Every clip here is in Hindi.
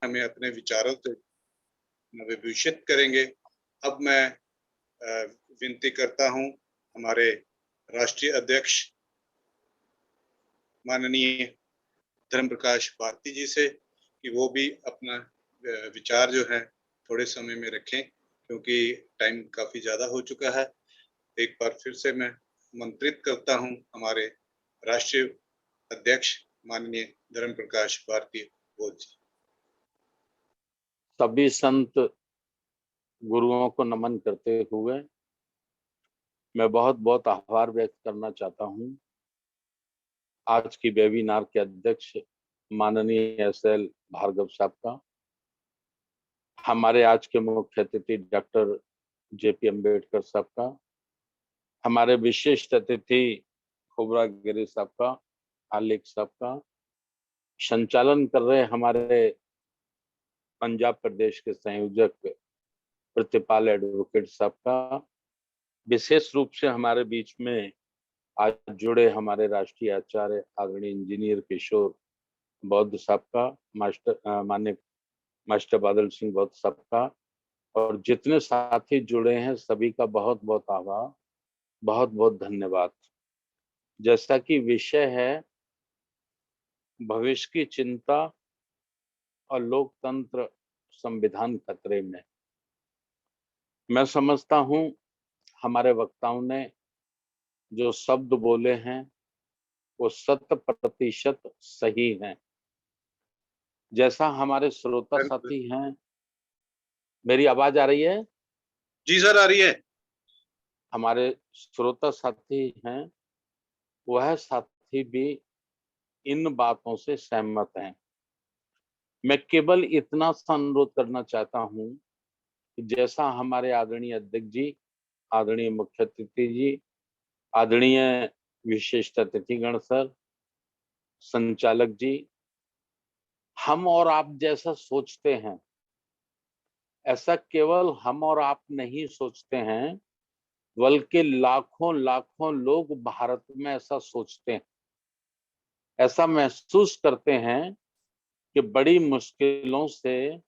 हमें अपने विचारों से विभूषित करेंगे। अब मैं विनती करता हूं हमारे राष्ट्रीय अध्यक्ष माननीय धर्म प्रकाश भारती जी से कि वो भी अपना विचार जो है थोड़े समय में रखें, क्योंकि टाइम काफी ज्यादा हो चुका है। एक बार फिर से मैं आमंत्रित करता हूं हमारे राष्ट्रीय अध्यक्ष माननीय धर्म प्रकाश भारती जी। सभी संत गुरुओं को नमन करते हुए मैं बहुत बहुत आभार व्यक्त करना चाहता हूं आज की वेबिनार के अध्यक्ष माननीय एस.एल. भार्गव साहब का, हमारे आज के मुख्य अतिथि डॉक्टर जे.पी. अम्बेडकर साहब का, हमारे विशिष्ट अतिथि खुबरा गिरी साहब का, आलेख साहब का, संचालन कर रहे हमारे पंजाब प्रदेश के संयोजक प्रतिपाल एडवोकेट साहब का, विशेष रूप से हमारे बीच में आज जुड़े हमारे राष्ट्रीय आचार्य आदरणीय इंजीनियर किशोर बौद्ध साहब का, माननीय मास्टर बादल सिंह बौद्ध साहब का, और जितने साथी जुड़े हैं सभी का बहुत बहुत आभार, बहुत बहुत धन्यवाद। जैसा कि विषय है भविष्य की चिंता और लोकतंत्र संविधान खतरे में, मैं समझता हूं हमारे वक्ताओं ने जो शब्द बोले हैं वो 100% सही हैं। जैसा हमारे श्रोता साथी हैं, मेरी आवाज आ रही है? जी सर, आ रही है। हमारे श्रोता साथी हैं, वह साथी भी इन बातों से सहमत हैं। मैं केवल इतना सा अनुरोध करना चाहता हूं कि जैसा हमारे आदरणीय अध्यक्ष जी, आदरणीय मुख्य अतिथि जी, आदरणीय विशिष्ट अतिथिगण सर, संचालक जी, हम और आप जैसा सोचते हैं, ऐसा केवल हम और आप नहीं सोचते हैं, बल्कि लाखों लाखों लोग भारत में ऐसा सोचते हैं, ऐसा महसूस करते हैं कि बड़ी मुश्किलों से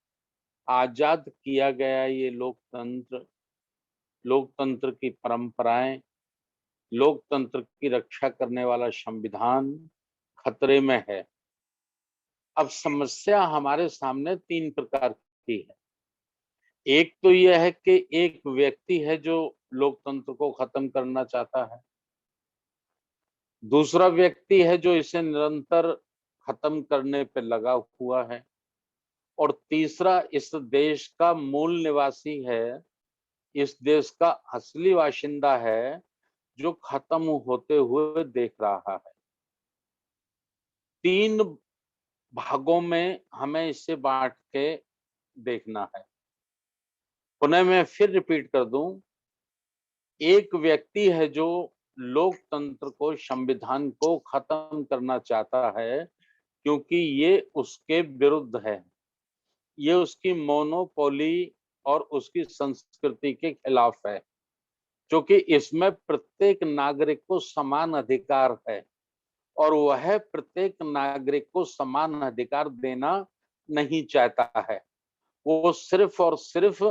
आजाद किया गया ये लोकतंत्र, लोकतंत्र की परंपराएं, लोकतंत्र की रक्षा करने वाला संविधान खतरे में है। अब समस्या हमारे सामने 3 प्रकार की है। एक तो यह है कि एक व्यक्ति है जो लोकतंत्र को खत्म करना चाहता है, दूसरा व्यक्ति है जो इसे निरंतर खत्म करने पे लगा हुआ है, और तीसरा इस देश का मूल निवासी है, इस देश का असली बाशिंदा है, जो खत्म होते हुए देख रहा है। 3 भागों में हमें इसे बांट के देखना है। पुनः मैं फिर रिपीट कर दूं, एक व्यक्ति है जो लोकतंत्र को, संविधान को खत्म करना चाहता है, क्योंकि ये उसके विरुद्ध है, ये उसकी मोनोपोली और उसकी संस्कृति के खिलाफ है, क्योंकि इसमें प्रत्येक नागरिक को समान अधिकार है और वह प्रत्येक नागरिक को समान अधिकार देना नहीं चाहता है। वो सिर्फ और सिर्फ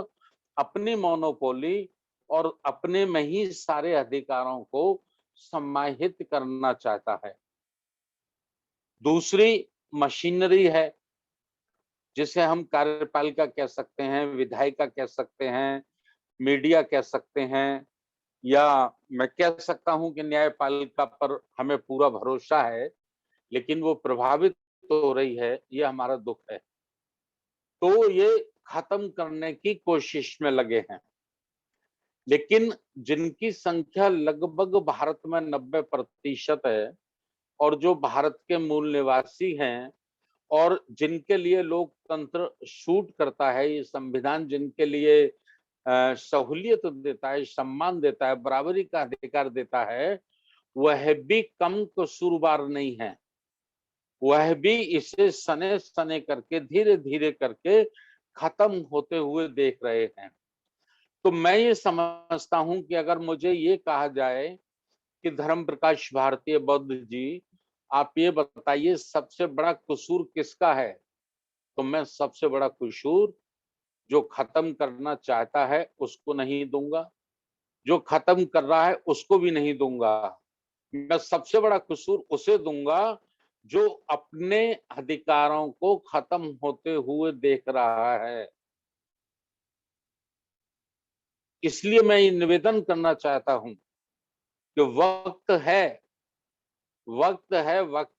अपनी मोनोपोली और अपने में ही सारे अधिकारों को समाहित करना चाहता है। दूसरी मशीनरी है, जिसे हम कार्यपालिका कह सकते हैं, विधायिका कह सकते हैं, मीडिया कह सकते हैं, या मैं कह सकता हूं कि न्यायपालिका पर हमें पूरा भरोसा है, लेकिन वो प्रभावित हो रही है, ये हमारा दुख है। तो ये खत्म करने की कोशिश में लगे हैं, लेकिन जिनकी संख्या लगभग भारत में 90% है और जो भारत के मूल निवासी हैं और जिनके लिए लोकतंत्र शूट करता है, ये संविधान जिनके लिए सहूलियत देता है, सम्मान देता है, बराबरी का अधिकार देता है, वह भी कम कसूरवार नहीं है। वह भी इसे सने सने करके, धीरे धीरे करके खत्म होते हुए देख रहे हैं। तो मैं ये समझता हूं कि अगर मुझे ये कहा जाए कि धर्म प्रकाश भारती बौद्ध जी, आप ये बताइए सबसे बड़ा कसूर किसका है? तो मैं सबसे बड़ा कसूर जो खत्म करना चाहता है उसको नहीं दूंगा, जो खत्म कर रहा है उसको भी नहीं दूंगा। मैं सबसे बड़ा कसूर उसे दूंगा जो अपने अधिकारों को खत्म होते हुए देख रहा है। इसलिए मैं ये निवेदन करना चाहता हूं कि वक्त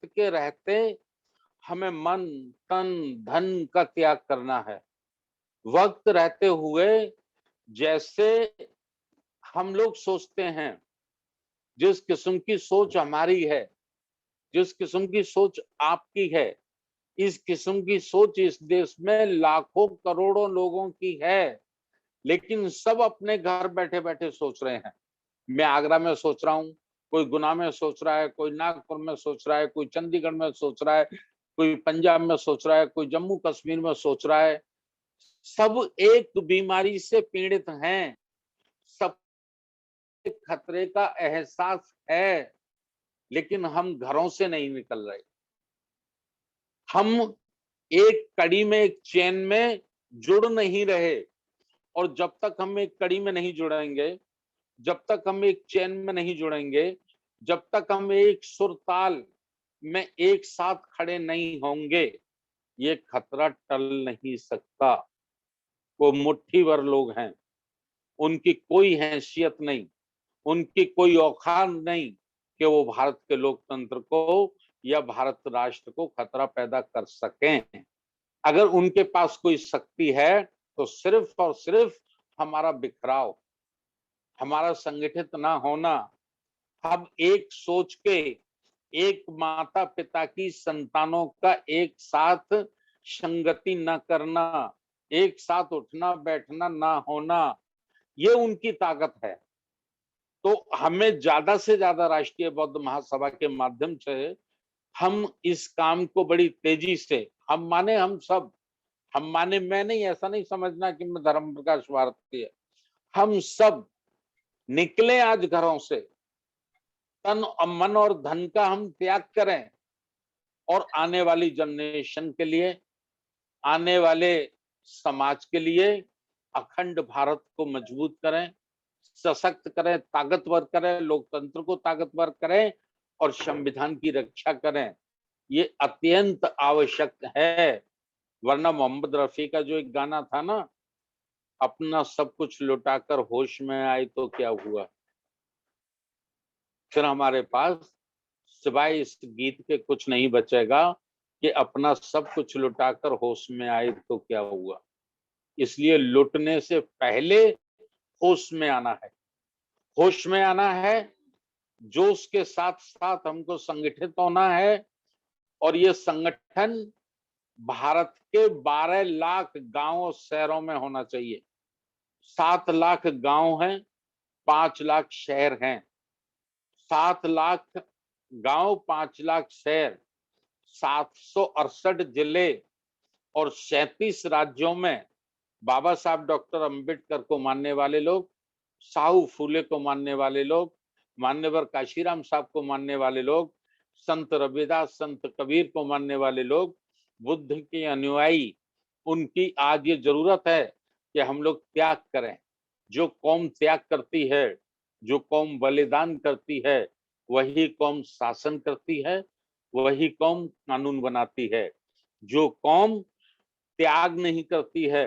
के रहते हमें मन, तन, धन का त्याग करना है। वक्त रहते हुए जैसे हम लोग सोचते हैं, जिस किस्म की सोच हमारी है, जिस किस्म की सोच आपकी है, इस किस्म की सोच इस देश में लाखों करोड़ों लोगों की है, लेकिन सब अपने घर बैठे बैठे सोच रहे हैं। मैं आगरा में सोच रहा हूँ, कोई गुना में सोच रहा है, कोई नागपुर में सोच रहा है, कोई चंडीगढ़ में सोच रहा है, कोई पंजाब में सोच रहा है, कोई जम्मू कश्मीर में सोच रहा है। सब एक बीमारी से पीड़ित हैं, सब खतरे का एहसास है, लेकिन हम घरों से नहीं निकल रहे। हम एक कड़ी में, एक चेन में जुड़ नहीं रहे, और जब तक हम एक कड़ी में नहीं जुड़ेंगे, जब तक हम एक चेन में नहीं जुड़ेंगे, जब तक हम एक सुर ताल में एक साथ खड़े नहीं होंगे, ये खतरा टल नहीं सकता। वो मुट्ठी भर लोग हैं, उनकी कोई हैसियत नहीं, उनकी कोई औकात नहीं कि वो भारत के लोकतंत्र को या भारत राष्ट्र को खतरा पैदा कर सकें। अगर उनके पास कोई शक्ति है तो सिर्फ और सिर्फ हमारा बिखराव, हमारा संगठित ना होना, हम एक सोच के, एक माता पिता की संतानों का एक साथ संगति न करना, एक साथ उठना बैठना ना होना, ये उनकी ताकत है। तो हमें ज्यादा से ज्यादा राष्ट्रीय बौद्ध महासभा के माध्यम से हम इस काम को बड़ी तेजी से, हम माने हम सब, हम माने मैं नहीं, ऐसा नहीं समझना कि मैं धर्म प्रकाश भारती है, हम सब निकले आज घरों से, तन और मन और धन का हम त्याग करें, और आने वाली जनरेशन के लिए, आने वाले समाज के लिए अखंड भारत को मजबूत करें, सशक्त करें, ताकतवर करें, लोकतंत्र को ताकतवर करें और संविधान की रक्षा करें। ये अत्यंत आवश्यक है। वरना मोहम्मद रफी का जो एक गाना था ना, अपना सब कुछ लुटाकर होश में आए तो क्या हुआ, फिर हमारे पास सिवाय इस गीत के कुछ नहीं बचेगा कि अपना सब कुछ लुटाकर होश में आए तो क्या हुआ। इसलिए लुटने से पहले होश में आना है, होश में आना है, जोश के साथ साथ हमको संगठित होना है। और ये संगठन भारत के 12 लाख गांवों शहरों में होना चाहिए। 7 लाख गांव हैं, 5 लाख शहर हैं। 7 लाख गांव, 5 लाख शहर, 768 जिले और 37 राज्यों में बाबा साहब डॉक्टर अंबेडकर को मानने वाले लोग, साहू फूले को मानने वाले लोग, मान्यवर काशीराम साहब को मानने वाले लोग, संत रविदास, संत कबीर को मानने वाले लोग, बुद्ध के अनुयायी, उनकी आज ये जरूरत है कि हम लोग त्याग करें। जो कौम त्याग करती है, जो कौम बलिदान करती है, वही कौम शासन करती है, वही कौम कानून बनाती है। जो कौम त्याग नहीं करती है,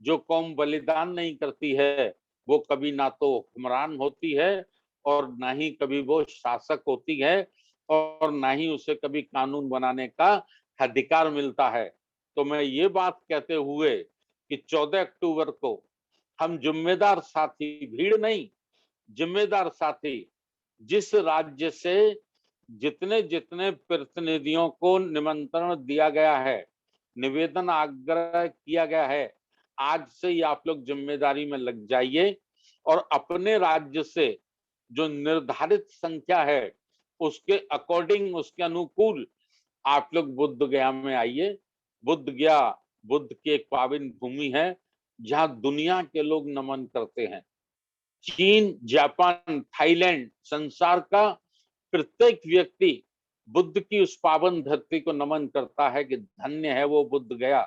जो कौम बलिदान नहीं करती है, वो कभी ना तो हुक्मरान होती है और ना ही कभी वो शासक होती है, और ना ही उसे कभी कानून बनाने का अधिकार मिलता है। तो मैं ये बात कहते हुए कि 14 अक्टूबर को हम जिम्मेदार साथी, भीड़ नहीं, जिम्मेदार साथी, जिस राज्य से जितने जितने प्रतिनिधियों को निमंत्रण दिया गया है, निवेदन आग्रह किया गया है, आज से ही आप लोग जिम्मेदारी में लग जाइए और अपने राज्य से जो निर्धारित संख्या है उसके अकॉर्डिंग, उसके अनुकूल आप लोग बुद्ध गया में आइए। बुद्ध गया बुद्ध की एक पावन भूमि है जहां दुनिया के लोग नमन करते हैं। चीन, जापान, थाईलैंड, संसार का प्रत्येक व्यक्ति बुद्ध की उस पावन धरती को नमन करता है कि धन्य है वो बुद्ध गया,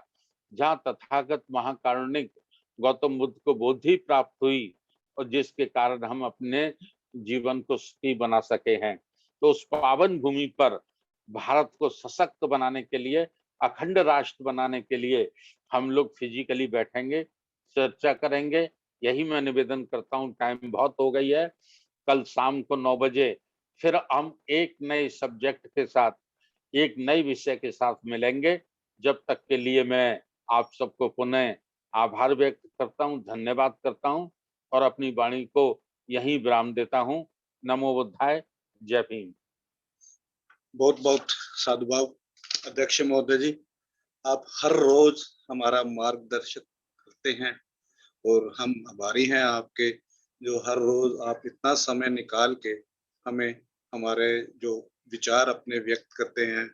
जहाँ तथागत महाकारुणिक गौतम बुद्ध को बुद्धि प्राप्त हुई और जिसके कारण हम अपने जीवन को सुखी बना सके हैं। तो उस पावन भूमि पर भारत को सशक्त बनाने के लिए, अखंड राष्ट्र बनाने के लिए हम लोग फिजिकली बैठेंगे, चर्चा करेंगे। यही मैं निवेदन करता हूँ, टाइम बहुत हो गई है। कल शाम को 9 बजे फिर हम एक नए सब्जेक्ट के साथ, एक नए विषय के साथ मिलेंगे। जब तक के लिए मैं आप सबको पुनः आभार व्यक्त करता हूँ, धन्यवाद करता हूँ और अपनी वाणी को यहीं विराम देता हूँ। नमो बुद्धाय, जय भीम। बहुत बहुत साधुभाव अध्यक्ष महोदय जी। आप हर रोज हमारा मार्गदर्शन करते हैं और हम आभारी हैं आपके, जो हर रोज आप इतना समय निकाल के हमें हमारे जो विचार अपने व्यक्त करते हैं